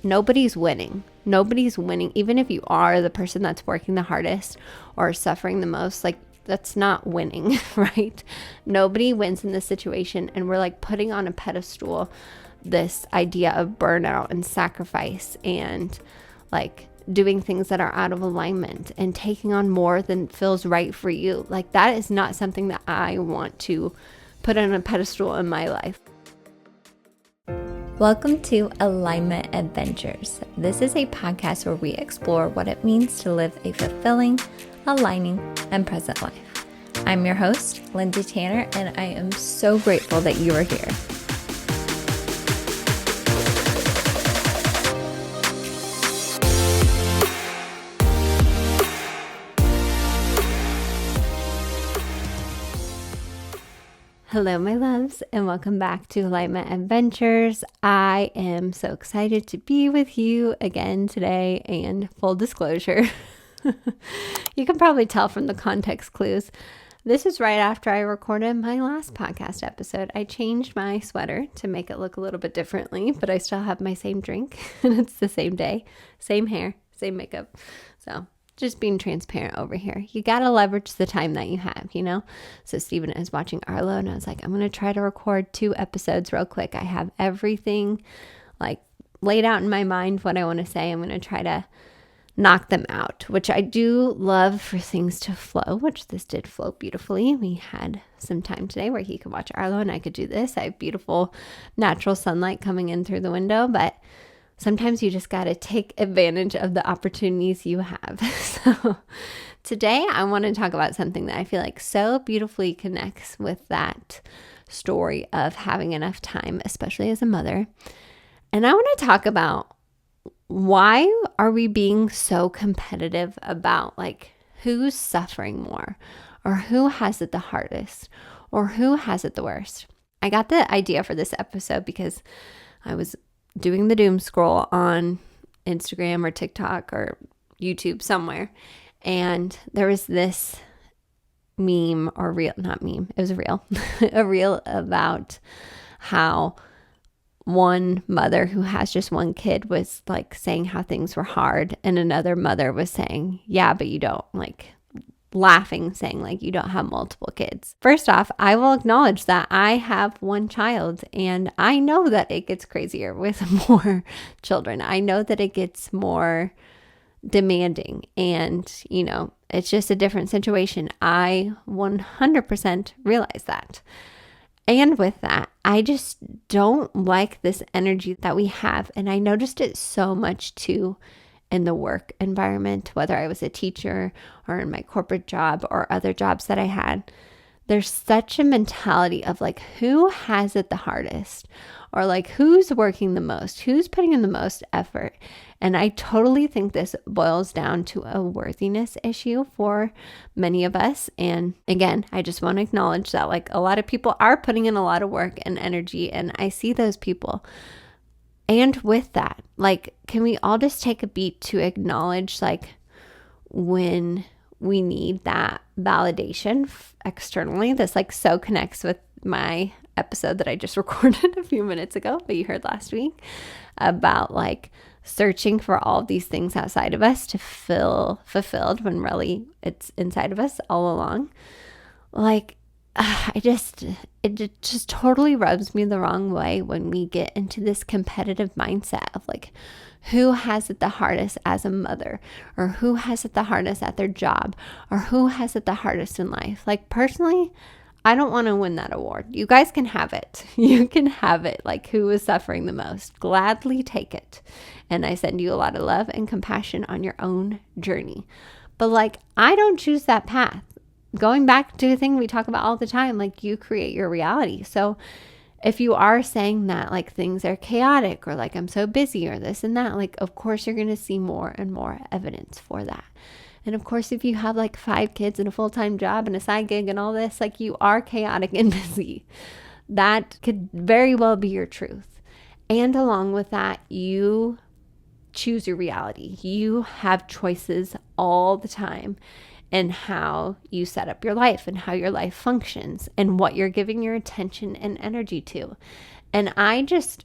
Nobody's winning. Nobody's winning. Even if you are the person that's working the hardest or suffering the most, like that's not winning, right? Nobody wins in this situation. And we're like putting on a pedestal this idea of burnout and sacrifice and like doing things that are out of alignment and taking on more than feels right for you. Like that is not something that I want to put on a pedestal in my life. Welcome to Alignment Adventures. This is a podcast where we explore what it means to live a fulfilling, aligning, and present life. I'm your host, Lindsay Tanner, and I am so grateful that you are here. Hello, my loves, and welcome back to Alignment Adventures. I am so excited to be with you again today, and full disclosure, you can probably tell from the context clues. This is right after I recorded my last podcast episode. I changed my sweater to make it look a little bit differently, but I still have my same drink, and it's the same day, same hair, same makeup. So just being transparent over here. You got to leverage the time that you have, you know? So Steven is watching Arlo, and I was like, I'm going to try to record 2 episodes real quick. I have everything like laid out in my mind, what I want to say. I'm going to try to knock them out, which I do love for things to flow, which this did flow beautifully. We had some time today where he could watch Arlo and I could do this. I have beautiful natural sunlight coming in through the window, but sometimes you just got to take advantage of the opportunities you have. So today I want to talk about something that I feel like so beautifully connects with that story of having enough time, especially as a mother. And I want to talk about why are we being so competitive about like who's suffering more or who has it the hardest or who has it the worst. I got the idea for this episode because I was doing the doom scroll on Instagram or TikTok or YouTube somewhere. And there was this meme or reel, not meme, it was a reel, a reel about how one mother who has just one kid was like saying how things were hard. And another mother was saying, yeah, but you don't, like laughing, saying like you don't have multiple kids. First off, I will acknowledge that I have one child and I know that it gets crazier with more children. I know that it gets more demanding and, you know, it's just a different situation. I 100% realize that. And with that, I just don't like this energy that we have. And I noticed it so much too in the work environment, whether I was a teacher or in my corporate job or other jobs that I had. There's such a mentality of like, who has it the hardest? Or like, who's working the most? Who's putting in the most effort? And I totally think this boils down to a worthiness issue for many of us. And again, I just want to acknowledge that like a lot of people are putting in a lot of work and energy, and I see those people. And with that, like, can we all just take a beat to acknowledge like when we need that validation externally? This like so connects with my episode that I just recorded a few minutes ago, but you heard last week about like searching for all of these things outside of us to feel fulfilled when really it's inside of us all along. Like, it just totally rubs me the wrong way when we get into this competitive mindset of like, who has it the hardest as a mother, or who has it the hardest at their job, or who has it the hardest in life. Like personally, I don't want to win that award. You guys can have it. You can have it. Like who is suffering the most. Gladly take it. And I send you a lot of love and compassion on your own journey. But like, I don't choose that path. Going back to the thing we talk about all the time, like you create your reality. So if you are saying that like things are chaotic or like I'm so busy or this and that, like of course you're going to see more and more evidence for that. And of course, if you have like 5 kids and a full-time job and a side gig and all this, like you are chaotic and busy. That could very well be your truth. And along with that, you choose your reality. You have choices all the time in how you set up your life and how your life functions and what you're giving your attention and energy to. And I just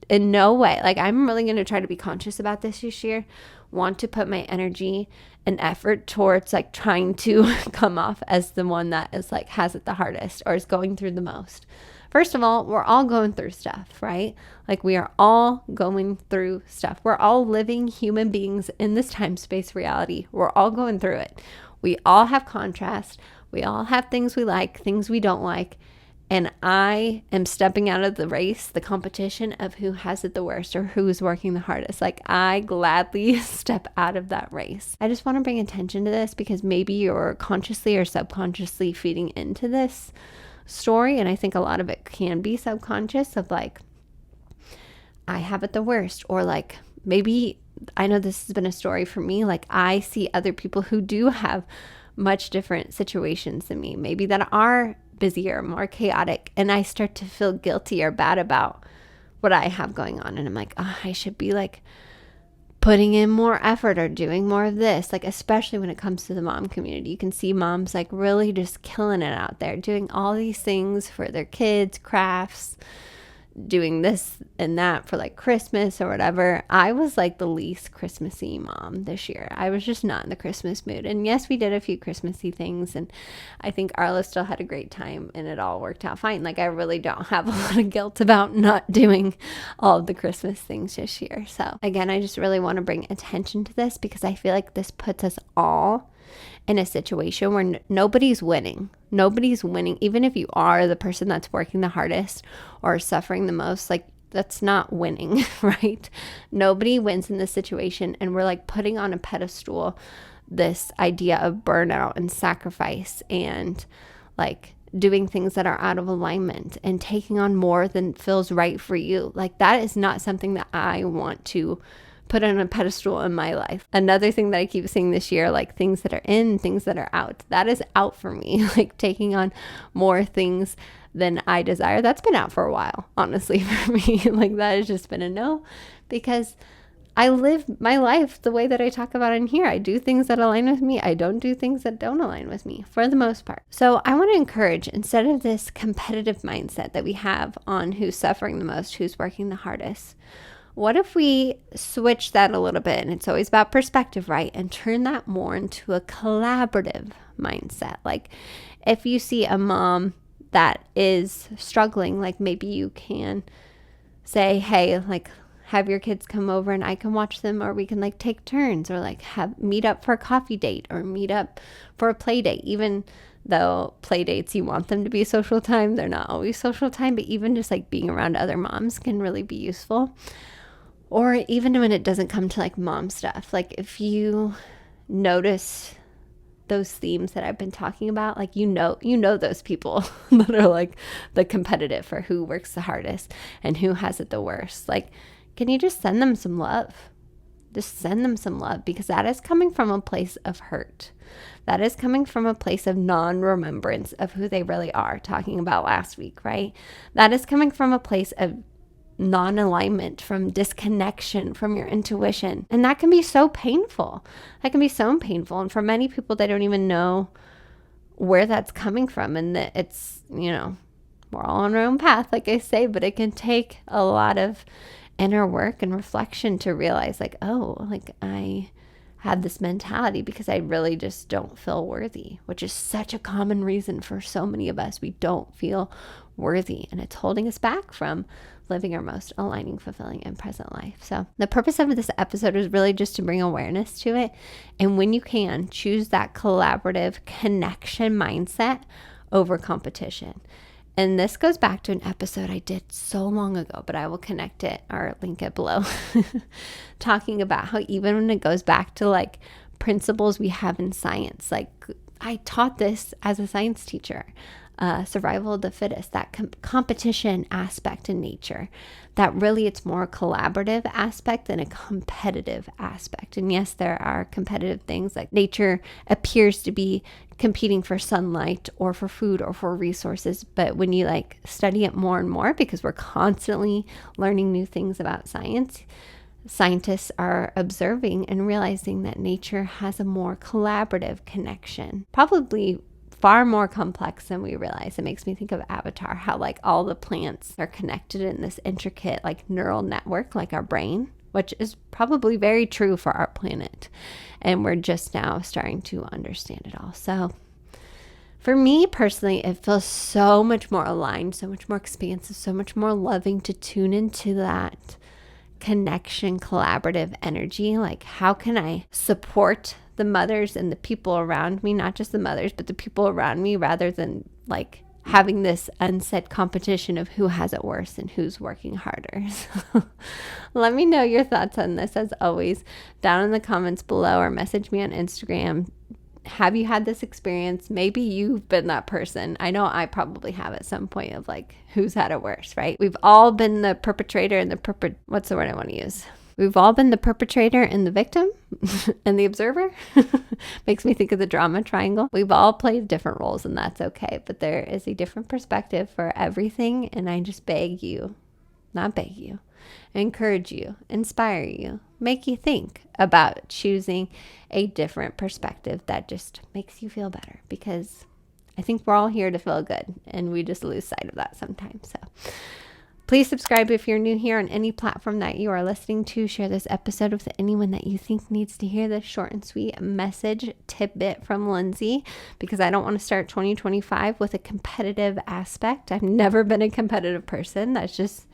in no way, like I'm really going to try to be conscious about this year, want to put my energy and effort towards like trying to come off as the one that is like has it the hardest or is going through the most. First of all, we're all going through stuff, right? Like we are all going through stuff. We're all living human beings in this time space reality. We're all going through it. We all have contrast. We all have things we like, things we don't like. And I am stepping out of the race, the competition of who has it the worst or who's working the hardest. Like I gladly step out of that race. I just want to bring attention to this because maybe you're consciously or subconsciously feeding into this story. And I think a lot of it can be subconscious of like, I have it the worst. Or like maybe, I know this has been a story for me. Like I see other people who do have much different situations than me, maybe that are busier, more chaotic, and I start to feel guilty or bad about what I have going on, and I'm like, oh, I should be like putting in more effort or doing more of this, like especially when it comes to the mom community. You can see moms like really just killing it out there, doing all these things for their kids, crafts, doing this and that for like Christmas or whatever. I was like the least Christmassy mom this year. I was just not in the Christmas mood. And yes, we did a few Christmassy things, and I think Arlo still had a great time and it all worked out fine. Like I really don't have a lot of guilt about not doing all of the Christmas things this year. So again, I just really want to bring attention to this because I feel like this puts us all in a situation where nobody's winning. Nobody's winning. Even if you are the person that's working the hardest or suffering the most, like that's not winning, right? Nobody wins in this situation. And we're like putting on a pedestal this idea of burnout and sacrifice and like doing things that are out of alignment and taking on more than feels right for you. Like that is not something that I want to put on a pedestal in my life. Another thing that I keep seeing this year, like things that are in, things that are out, that is out for me. Like taking on more things than I desire. That's been out for a while, honestly, for me. Like that has just been a no, because I live my life the way that I talk about in here. I do things that align with me. I don't do things that don't align with me for the most part. So I want to encourage, instead of this competitive mindset that we have on who's suffering the most, who's working the hardest, what if we switch that a little bit? And it's always about perspective, right? And turn that more into a collaborative mindset. Like if you see a mom that is struggling, like maybe you can say, hey, like have your kids come over and I can watch them, or we can like take turns, or like meet up for a coffee date or meet up for a play date. Even though play dates, you want them to be social time, they're not always social time, but even just like being around other moms can really be useful. Or even when it doesn't come to like mom stuff, like if you notice those themes that I've been talking about, like you know those people that are like the competitive for who works the hardest and who has it the worst. Like, can you just send them some love? Just send them some love, because that is coming from a place of hurt. That is coming from a place of non-remembrance of who they really are, talking about last week, right? That is coming from a place of non-alignment, from disconnection from your intuition. And that can be so painful. That can be so painful. And for many people, they don't even know where that's coming from. And that it's, we're all on our own path, like I say, but it can take a lot of inner work and reflection to realize like, oh, like I had this mentality because I really just don't feel worthy, which is such a common reason for so many of us. We don't feel worthy, and it's holding us back from living our most aligning, fulfilling, and present life. So the purpose of this episode is really just to bring awareness to it. And when you can, choose that collaborative connection mindset over competition. And this goes back to an episode I did so long ago, but I will connect it or link it below, talking about how even when it goes back to like principles we have in science, like I taught this as a science teacher, survival of the fittest, that competition aspect in nature, that really it's more a collaborative aspect than a competitive aspect. And yes, there are competitive things, like nature appears to be competing for sunlight or for food or for resources. But when you like study it more and more, because we're constantly learning new things about science, scientists are observing and realizing that nature has a more collaborative connection, probably far more complex than we realize. It makes me think of Avatar, how like all the plants are connected in this intricate like neural network, like our brain, which is probably very true for our planet. And we're just now starting to understand it all. So for me personally, it feels so much more aligned, so much more expansive, so much more loving to tune into that connection, collaborative energy. Like, how can I support the mothers and the people around me, not just the mothers, but the people around me, rather than like having this unsaid competition of who has it worse and who's working harder. So let me know your thoughts on this, as always, down in the comments below, or message me on Instagram. Have you had this experience? Maybe you've been that person. I know I probably have at some point, of like, who's had it worse, right? We've all been the perpetrator and what's the word I want to use? We've all been the perpetrator and the victim and the observer. Makes me think of the drama triangle. We've all played different roles, and that's okay. But there is a different perspective for everything. And I just encourage you, inspire you, make you think about choosing a different perspective that just makes you feel better, because I think we're all here to feel good, and we just lose sight of that sometimes. So please subscribe if you're new here on any platform that you are listening to. Share this episode with anyone that you think needs to hear this short and sweet message tidbit from Lindsay, because I don't want to start 2025 with a competitive aspect. I've never been a competitive person. That's just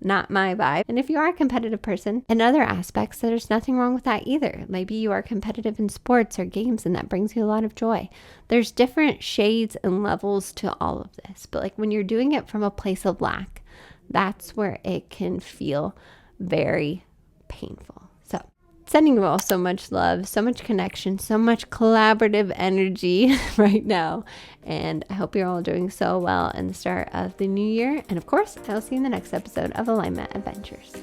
not my vibe. And if you are a competitive person in other aspects, there's nothing wrong with that either. Maybe you are competitive in sports or games, and that brings you a lot of joy. There's different shades and levels to all of this. But like, when you're doing it from a place of lack, that's where it can feel very painful. So sending you all so much love, so much connection, so much collaborative energy right now. And I hope you're all doing so well in the start of the new year. And of course, I'll see you in the next episode of Alignment Adventures.